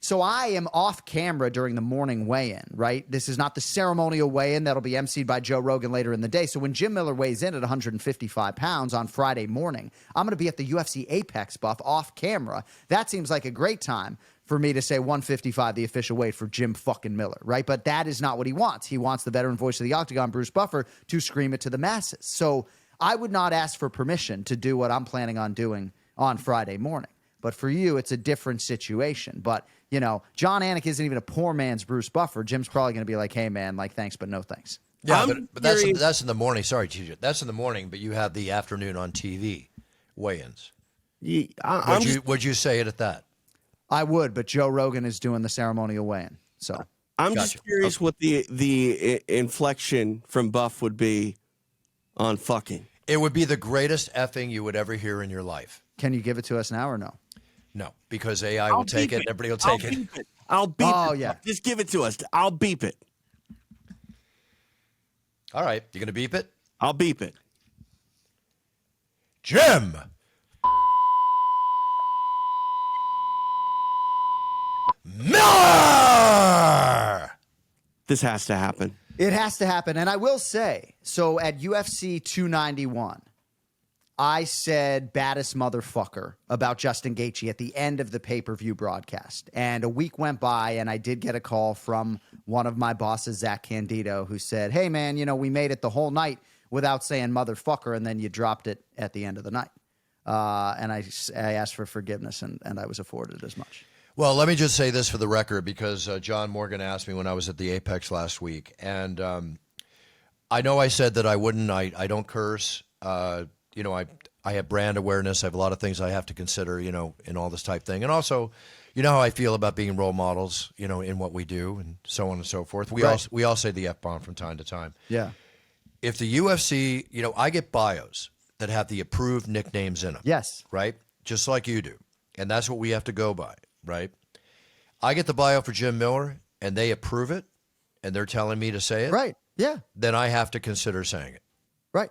[SPEAKER 4] So I am off camera during the morning weigh-in, right? This is not the ceremonial weigh-in that'll be emceed by Joe Rogan later in the day. So when Jim Miller weighs in at 155 pounds on Friday morning, I'm going to be at the UFC Apex buff off camera. That seems like a great time for me to say 155, the official weight for Jim fucking Miller, right? But that is not what he wants. He wants the veteran voice of the Octagon, Bruce Buffer, to scream it to the masses. So I would not ask for permission to do what I'm planning on doing on Friday morning. But for you, it's a different situation. But, Jon Anik isn't even a poor man's Bruce Buffer. Jim's probably going to be like, hey, man, like, thanks, but no thanks.
[SPEAKER 2] Yeah, but that's in the morning. Sorry, TJ. That's in the morning, but you have the afternoon on TV weigh-ins. Would you say it at that?
[SPEAKER 4] I would, but Joe Rogan is doing the ceremonial weigh-in. So
[SPEAKER 3] I'm just curious what the inflection from Buff would be on fucking.
[SPEAKER 2] It would be the greatest effing you would ever hear in your life.
[SPEAKER 4] Can you give it to us now or no?
[SPEAKER 2] No, because AI will take it. Everybody will take it.
[SPEAKER 3] I'll beep it.
[SPEAKER 4] Oh, yeah.
[SPEAKER 3] Just give it to us. I'll beep it.
[SPEAKER 2] All right. You going to beep it?
[SPEAKER 3] I'll beep it.
[SPEAKER 2] Jim! Miller!
[SPEAKER 3] This has to happen.
[SPEAKER 4] It has to happen. And I will say, so at UFC 291, I said baddest motherfucker about Justin Gaethje at the end of the pay-per-view broadcast. And a week went by, and I did get a call from one of my bosses, Zach Candido, who said, hey, man, we made it the whole night without saying motherfucker, and then you dropped it at the end of the night. And I asked for forgiveness, and I was afforded as much.
[SPEAKER 2] Well, let me just say this for the record, because John Morgan asked me when I was at the Apex last week. And I know I said that I wouldn't. I don't curse. You know, I have brand awareness. I have a lot of things I have to consider, you know, in all this type thing. And also, you know how I feel about being role models, you know, in what we do and so on and so forth. We all say the F-bomb from time to time.
[SPEAKER 4] Yeah.
[SPEAKER 2] If the UFC, you know, I get bios that have the approved nicknames in them.
[SPEAKER 4] Yes.
[SPEAKER 2] Right? Just like you do. And that's what we have to go by, right? I get the bio for Jim Miller and they approve it and they're telling me to say it.
[SPEAKER 4] Right. Yeah.
[SPEAKER 2] Then I have to consider saying it.
[SPEAKER 4] Right.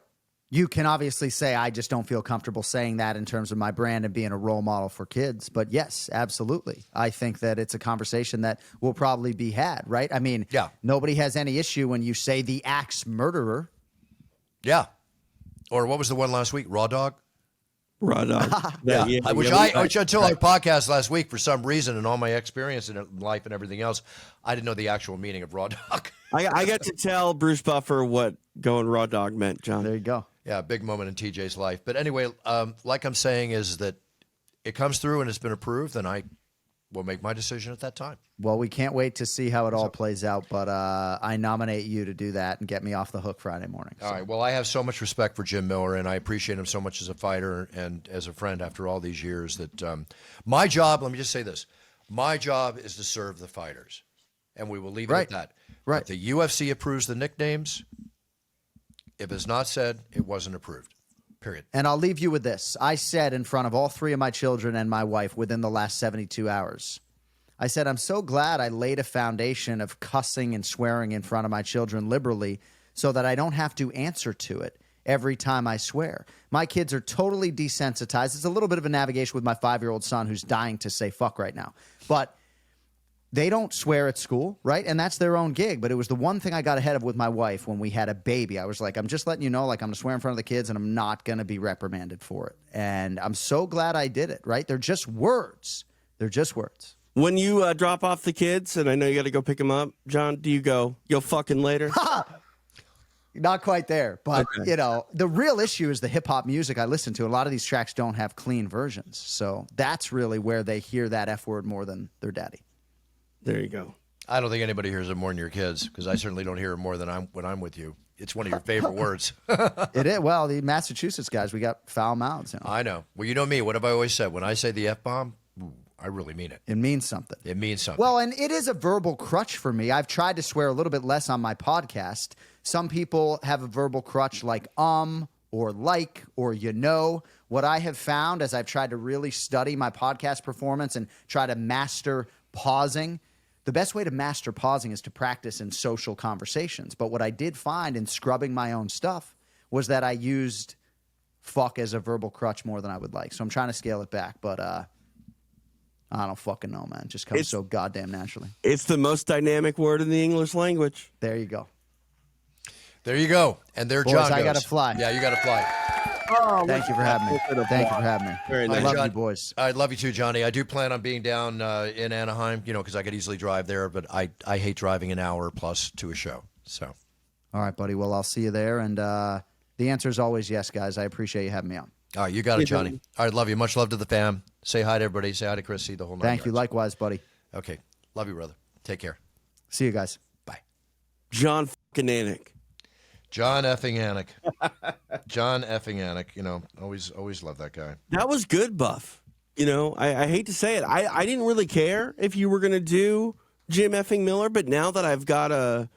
[SPEAKER 4] You can obviously say, I just don't feel comfortable saying that in terms of my brand and being a role model for kids. But yes, absolutely. I think that it's a conversation that will probably be had, right? I mean,
[SPEAKER 2] yeah.
[SPEAKER 4] Nobody has any issue when you say the axe murderer.
[SPEAKER 2] Yeah. Or what was the one last week? Raw Dog?
[SPEAKER 3] Raw Dog.
[SPEAKER 2] Which until our podcast last week, for some reason, and all my experience in life and everything else, I didn't know the actual meaning of Raw Dog.
[SPEAKER 3] I got to tell Bruce Buffer what going Raw Dog meant, John.
[SPEAKER 4] There you go.
[SPEAKER 2] Yeah, big moment in TJ's life. But anyway, like I'm saying, is that it comes through and it's been approved, and I will make my decision at that time.
[SPEAKER 4] Well, we can't wait to see how it all plays out, but I nominate you to do that and get me off the hook Friday morning.
[SPEAKER 2] All right. Well, I have so much respect for Jim Miller, and I appreciate him so much as a fighter and as a friend after all these years. That my job, let me just say this, my job is to serve the fighters, and we will leave it at that.
[SPEAKER 4] Right.
[SPEAKER 2] If the UFC approves the nicknames, if it's not said, it wasn't approved. Period.
[SPEAKER 4] And I'll leave you with this. I said in front of all three of my children and my wife within the last 72 hours, I said, I'm so glad I laid a foundation of cussing and swearing in front of my children liberally so that I don't have to answer to it every time I swear. My kids are totally desensitized. It's a little bit of a navigation with my 5-year-old son who's dying to say fuck right now. But they don't swear at school, right? And that's their own gig. But it was the one thing I got ahead of with my wife when we had a baby. I was like, I'm just letting you know, like, I'm going to swear in front of the kids and I'm not going to be reprimanded for it. And I'm so glad I did it, right? They're just words. They're just words.
[SPEAKER 3] When you drop off the kids, and I know you got to go pick them up, John, do you go, you'll fucking later?
[SPEAKER 4] Not quite there. But, you know, the real issue is the hip-hop music I listen to. A lot of these tracks don't have clean versions. So that's really where they hear that F word more than their daddy.
[SPEAKER 3] There you go.
[SPEAKER 2] I don't think anybody hears it more than your kids, because I certainly don't hear it more than when I'm with you. It's one of your favorite words.
[SPEAKER 4] It is. Well, the Massachusetts guys, we got foul mouths. You know?
[SPEAKER 2] I know. Well, you know me. What have I always said? When I say the F-bomb, I really mean it.
[SPEAKER 4] It means something.
[SPEAKER 2] It means something.
[SPEAKER 4] Well, and it is a verbal crutch for me. I've tried to swear a little bit less on my podcast. Some people have a verbal crutch like or like or you know. What I have found as I've tried to really study my podcast performance and try to master pausing, the best way to master pausing is to practice in social conversations. But what I did find in scrubbing my own stuff was that I used fuck as a verbal crutch more than I would like. So I'm trying to scale it back, but I don't fucking know, man. It just comes so goddamn naturally.
[SPEAKER 3] It's the most dynamic word in the English language.
[SPEAKER 4] There you go.
[SPEAKER 2] There you go. And there
[SPEAKER 4] Boys,
[SPEAKER 2] John goes.
[SPEAKER 4] I got to fly.
[SPEAKER 2] Yeah, you got to fly.
[SPEAKER 3] Oh,
[SPEAKER 4] Thank you for having me. Thank you for having me.
[SPEAKER 3] Very
[SPEAKER 4] I
[SPEAKER 3] nice.
[SPEAKER 4] love
[SPEAKER 2] John,
[SPEAKER 4] you, boys.
[SPEAKER 2] I love you too, Johnny. I do plan on being down in Anaheim, you know, because I could easily drive there, but I hate driving an hour plus to a show. So,
[SPEAKER 4] All right, buddy. Well, I'll see you there. And the answer is always yes, guys. I appreciate you having me on.
[SPEAKER 2] all right, you got it, Johnny. All right, love you. Much love to the fam. Say hi to everybody. Say hi to Chrissy, the whole nine
[SPEAKER 4] Thank you.
[SPEAKER 2] yards.
[SPEAKER 4] Likewise, buddy.
[SPEAKER 2] Okay. Love you, brother. Take care.
[SPEAKER 4] See you guys.
[SPEAKER 2] Bye.
[SPEAKER 3] John fucking Anik.
[SPEAKER 2] John effing Anik. John effing Anik. You know, always love that guy.
[SPEAKER 3] That was good, Buff. You know, I hate to say it. I didn't really care if you were going to do Jim effing Miller, but now that I've got a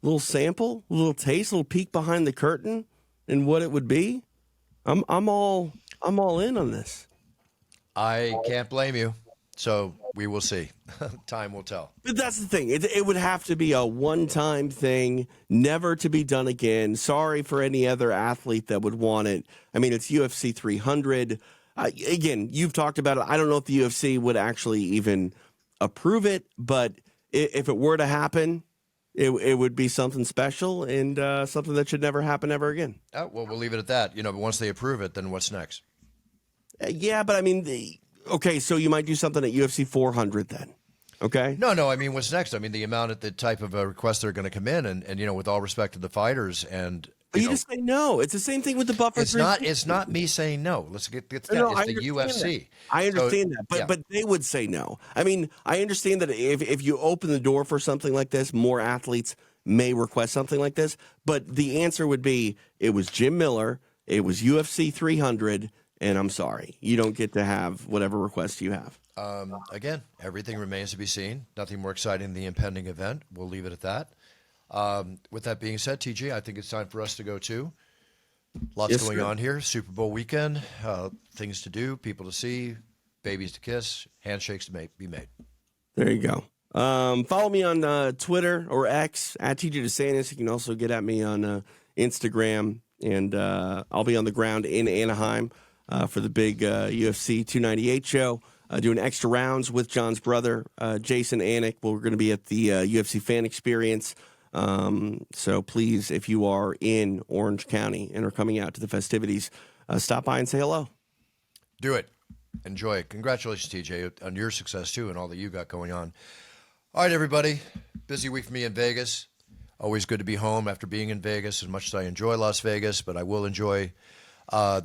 [SPEAKER 3] little sample, a little taste, a little peek behind the curtain and what it would be, I'm all in on this.
[SPEAKER 2] I can't blame you. So we will see. Time will tell.
[SPEAKER 3] But that's the thing. It would have to be a one-time thing, never to be done again. Sorry for any other athlete that would want it. I mean, it's UFC 300. Again, you've talked about it. I don't know if the UFC would actually even approve it, but if it were to happen, it would be something special and something that should never happen ever again.
[SPEAKER 2] Oh, well, we'll leave it at that. You know, but once they approve it, then what's next?
[SPEAKER 3] Yeah, but I mean, okay, so you might do something at UFC 400 then. Okay.
[SPEAKER 2] No. I mean, what's next? I mean, the type of requests that are going to come in, and you know, with all respect to the fighters, and
[SPEAKER 3] you just say no. It's the same thing with the Buffer.
[SPEAKER 2] It's not me saying no. Let's get that.
[SPEAKER 3] No,
[SPEAKER 2] it's the UFC.
[SPEAKER 3] I understand that,
[SPEAKER 2] yeah.
[SPEAKER 3] but they would say no. I mean, I understand that if you open the door for something like this, more athletes may request something like this. But the answer would be it was Jim Miller. It was UFC 300, and I'm sorry. You don't get to have whatever request you have.
[SPEAKER 2] Again, everything remains to be seen. Nothing more exciting than the impending event. We'll leave it at that. With that being said, TJ, I think it's time for us to go too. Lots going on here. Super Bowl weekend, things to do, people to see, babies to kiss, handshakes to be made.
[SPEAKER 3] There you go. Follow me on Twitter or X at TJ DeSantis. You can also get at me on Instagram, and I'll be on the ground in Anaheim for the big UFC 298 show, doing extra rounds with John's brother, Jon Anik. We're going to be at the UFC Fan Experience. So please, if you are in Orange County and are coming out to the festivities, stop by and say hello.
[SPEAKER 2] Do it. Enjoy it. Congratulations, TJ, on your success, too, and all that you got going on. All right, everybody. Busy week for me in Vegas. Always good to be home after being in Vegas, as much as I enjoy Las Vegas, but I will enjoy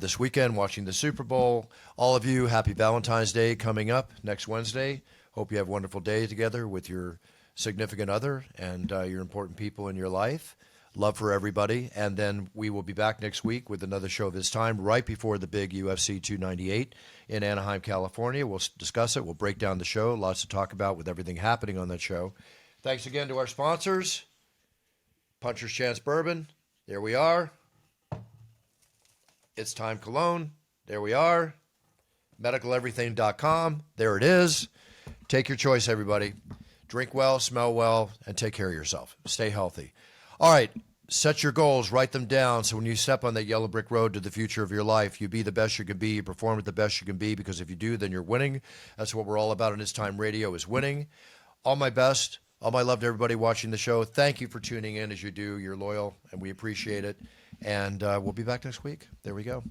[SPEAKER 2] this weekend watching the Super Bowl. All of you, happy Valentine's Day coming up next Wednesday. Hope you have a wonderful day together with your significant other and your important people in your life. Love for everybody. And then we will be back next week with another show this time right before the big UFC 298 in Anaheim, California. We'll discuss it. We'll break down the show. Lots to talk about with everything happening on that show. Thanks again to our sponsors. Puncher's Chance Bourbon. There we are. It's Time Cologne. There we are. MedicalEverything.com. There it is. Take your choice, everybody. Drink well, smell well, and take care of yourself. Stay healthy. All right, set your goals, write them down, so when you step on that yellow brick road to the future of your life, you be the best you can be, you perform at the best you can be, because if you do, then you're winning. That's what we're all about in It's Time Radio, is winning. All my best, all my love to everybody watching the show. Thank you for tuning in as you do. You're loyal, and we appreciate it. And we'll be back next week. There we go.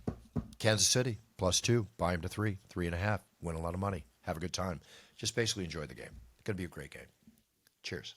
[SPEAKER 2] Kansas City, +2, buy them to 3, 3.5, win a lot of money. Have a good time. Just basically enjoy the game. It's going to be a great game. Cheers.